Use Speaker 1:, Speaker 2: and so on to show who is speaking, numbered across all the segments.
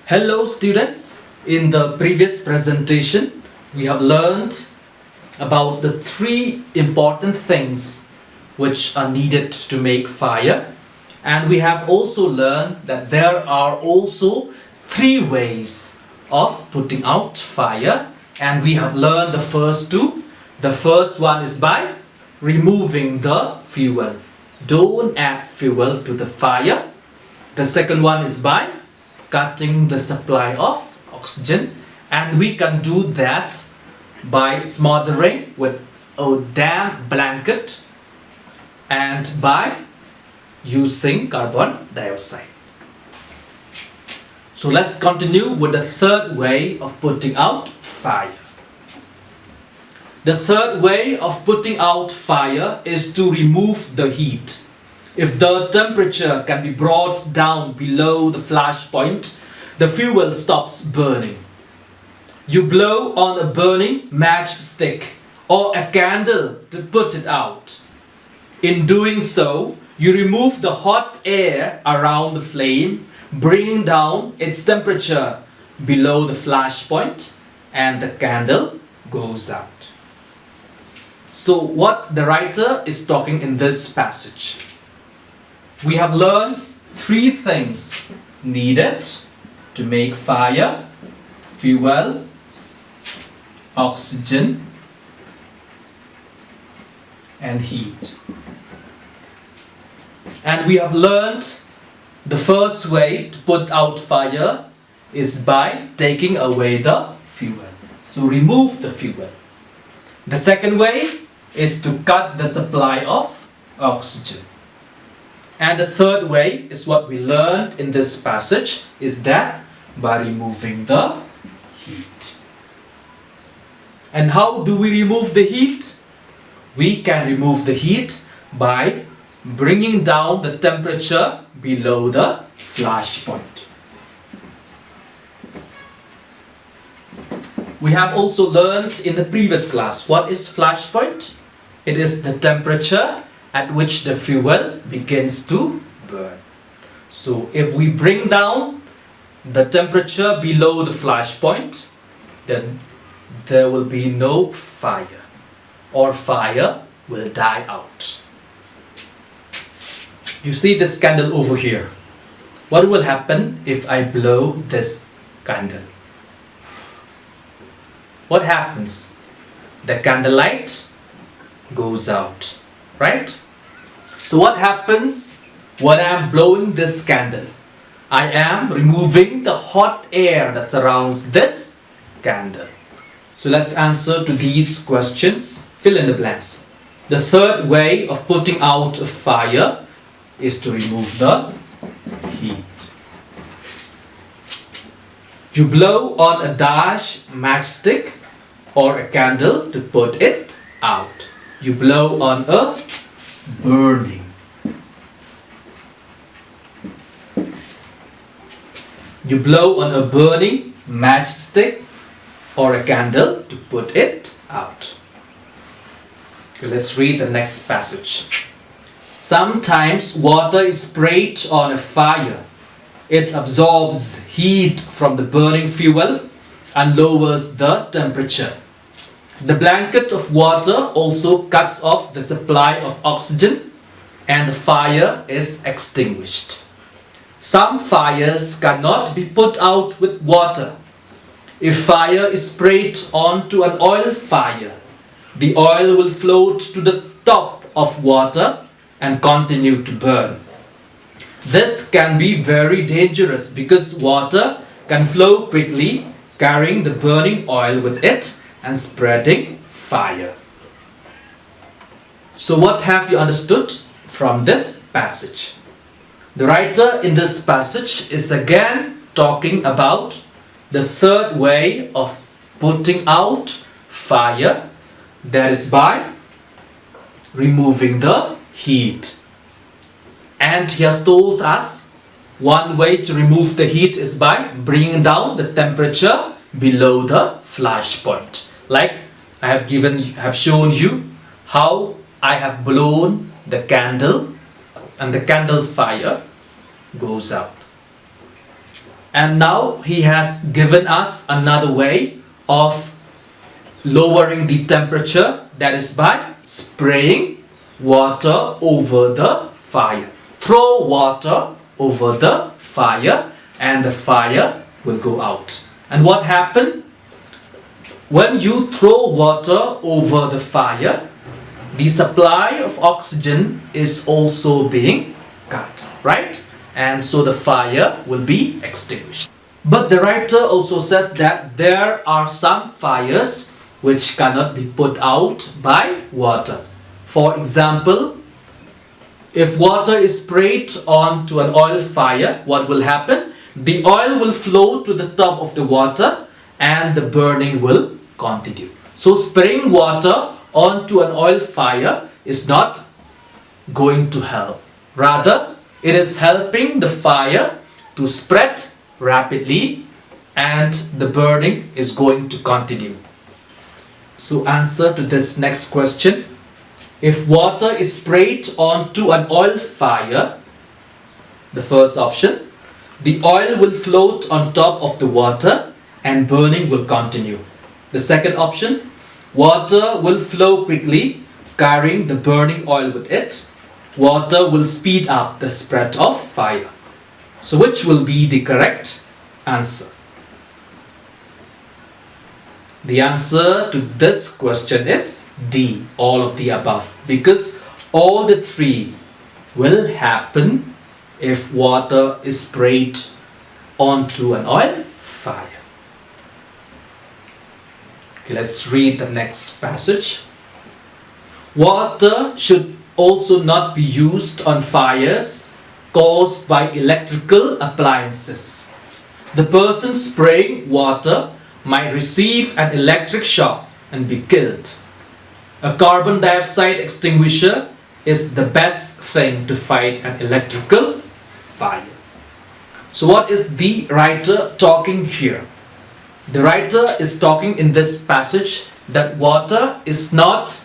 Speaker 1: Hello students, in the previous presentation we have learned about the three important things which are needed to make fire, and we have also learned that there are also three ways of putting out fire, and we have learned the first two. The first one is by removing the fuel. Don't add fuel to the fire. The second one is by cutting the supply of oxygen, and we can do that by smothering with a damp blanket and by using carbon dioxide. So let's continue with the third way of putting out fire. The third way of putting out fire is to remove the heat. If the temperature can be brought down below the flash point, the fuel stops burning. You blow on a burning matchstick or a candle to put it out. In doing so, you remove the hot air around the flame, bringing down its temperature below the flash point, and the candle goes out. So what the writer is talking in this passage? We have learned three things needed to make fire: fuel, oxygen, and heat. And we have learned the first way to put out fire is by taking away the fuel. So remove the fuel. The second way is to cut the supply of oxygen. And the third way is what we learned in this passage, is that by removing the heat. And how do we remove the heat? We can remove the heat by bringing down the temperature below the flash point. We have also learned in the previous class what is flash point. It is the temperature at which the fuel begins to burn. So if we bring down the temperature below the flash point, then there will be no fire, or fire will die out. You see this candle over here. What will happen if I blow this candle? What happens? The candlelight goes out, right? So what happens when I am blowing this candle? I am removing the hot air that surrounds this candle. So let's answer to these questions. Fill in the blanks. The third way of putting out a fire is to remove the heat. You blow on a dash matchstick or a candle to put it out. You blow on a burning. You blow on a burning matchstick or a candle to put it out. Okay, let's read the next passage. Sometimes water is sprayed on a fire. It absorbs heat from the burning fuel and lowers the temperature. The blanket of water also cuts off the supply of oxygen, and the fire is extinguished. Some fires cannot be put out with water. If fire is sprayed onto an oil fire, the oil will float to the top of water and continue to burn. This can be very dangerous because water can flow quickly, carrying the burning oil with it and spreading fire. So what have you understood from this passage? The writer in this passage is again talking about the third way of putting out fire, that is by removing the heat. And he has told us one way to remove the heat is by bringing down the temperature below the flash point. Like I have shown you how I have blown the candle and the candle fire goes out. And now he has given us another way of lowering the temperature, that is by spraying water over the fire. Throw water over the fire and the fire will go out. And what happened? When you throw water over the fire, the supply of oxygen is also being cut, right? And so the fire will be extinguished. But the writer also says that there are some fires which cannot be put out by water. For example, if water is sprayed onto an oil fire, what will happen? The oil will flow to the top of the water and the burning will continue. So spraying water onto an oil fire is not going to help. Rather, it is helping the fire to spread rapidly and the burning is going to continue. So answer to this next question. If water is sprayed onto an oil fire, the first option, the oil will float on top of the water and burning will continue. The second option, water will flow quickly, carrying the burning oil with it. Water will speed up the spread of fire. So which will be the correct answer? The answer to this question is D, all of the above, because all the three will happen if water is sprayed onto an oil fire. Okay, let's read the next passage. Water should also not be used on fires caused by electrical appliances. The person spraying water might receive an electric shock and be killed. A carbon dioxide extinguisher is the best thing to fight an electrical fire. So what is the writer talking here? The writer is talking in this passage that water is not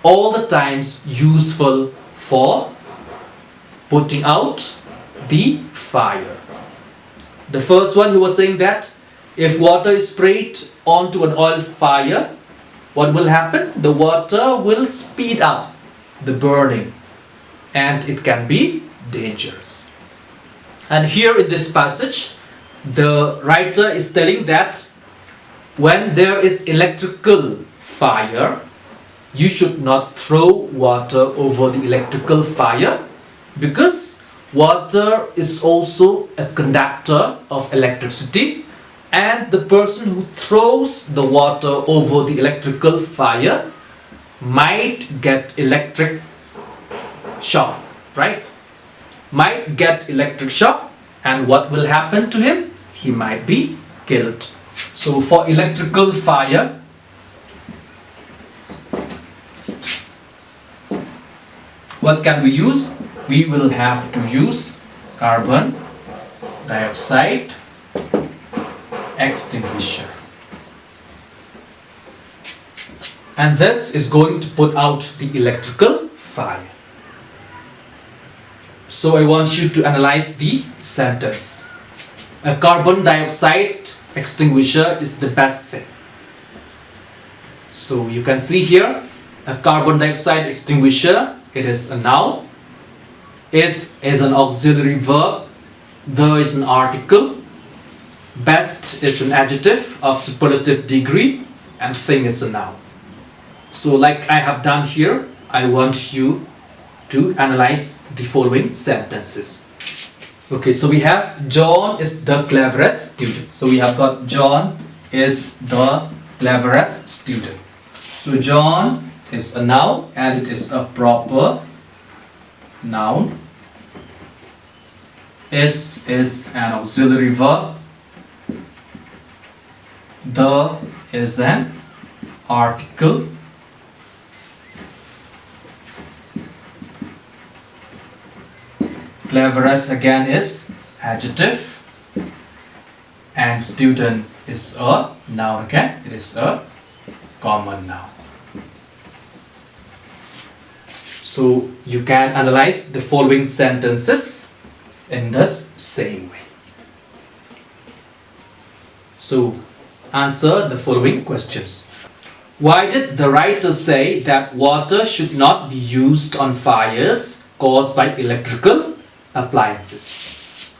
Speaker 1: all the times useful for putting out the fire. The first one, he was saying that if water is sprayed onto an oil fire, what will happen? The water will speed up the burning and it can be dangerous. And here in this passage, the writer is telling that when there is electrical fire, you should not throw water over the electrical fire, because water is also a conductor of electricity, and the person who throws the water over the electrical fire might get electric shock, right? Might get electric shock, and what will happen to him? He might be killed. So for electrical fire, what can we use? We will have to use carbon dioxide extinguisher. And this is going to put out the electrical fire. So I want you to analyze the sentence. A carbon dioxide extinguisher is the best thing. So you can see here, a carbon dioxide extinguisher, it is a noun. Is an auxiliary verb. The is an article. Best is an adjective of superlative degree, and thing is a noun. So like I have done here, I want you to analyze the following sentences. Okay, so we have John is the cleverest student. So we have got John is the cleverest student. So John is a noun and it is a proper noun. Is an auxiliary verb. The is an article. Cleverest again is adjective. And student is a noun again. It is a common noun. So you can analyze the following sentences in this same way. So answer the following questions. Why did the writer say that water should not be used on fires caused by electrical appliances?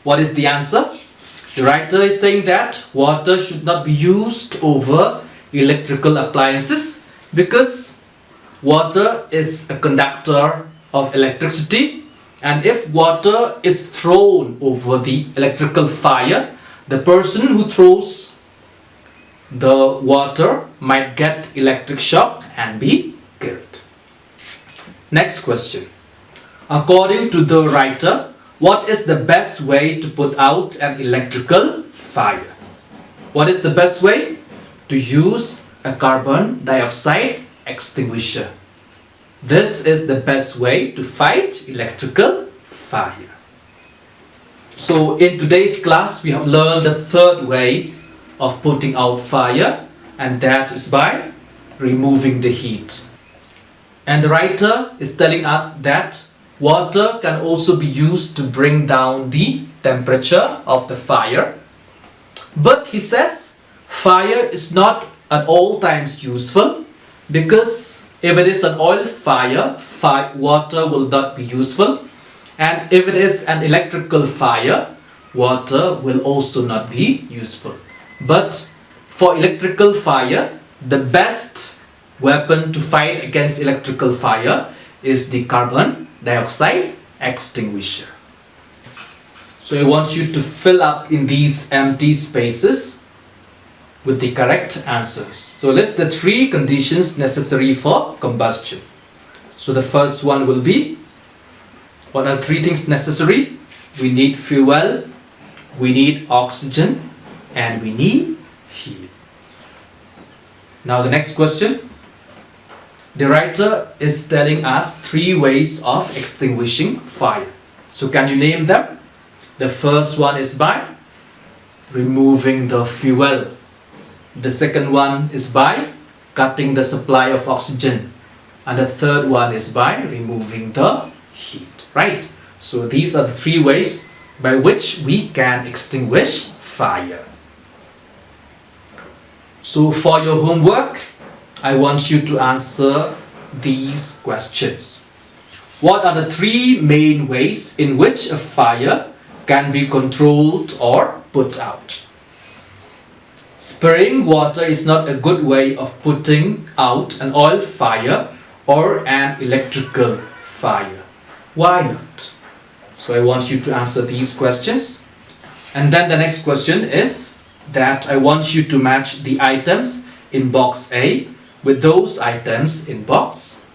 Speaker 1: What is the answer? The writer is saying that water should not be used over electrical appliances because water is a conductor of electricity, and if water is thrown over the electrical fire, the person who throws the water might get electric shock and be killed. Next question. According to the writer, what is the best way to put out an electrical fire? What is the best way? To use a carbon dioxide extinguisher. This is the best way to fight electrical fire. So in today's class, we have learned the third way of putting out fire, and that is by removing the heat. And the writer is telling us that water can also be used to bring down the temperature of the fire. But he says fire is not at all times useful, because if it is an oil fire, water will not be useful. And if it is an electrical fire, water will also not be useful. But for electrical fire, the best weapon to fight against electrical fire is the carbon dioxide extinguisher. So I want you to fill up in these empty spaces with the correct answers. So list the 3 conditions necessary for combustion. So the first one will be, what are 3 things necessary? We need fuel, we need oxygen, and we need heat. Now the next question. The writer is telling us 3 ways of extinguishing fire. So can you name them? The first one is by removing the fuel. The second one is by cutting the supply of oxygen. And the third one is by removing the heat. Right? So these are the 3 ways by which we can extinguish fire. So for your homework, I want you to answer these questions. What are the 3 main ways in which a fire can be controlled or put out? Spraying water is not a good way of putting out an oil fire or an electrical fire. Why not? So I want you to answer these questions. And then the next question is that I want you to match the items in box A with those items in box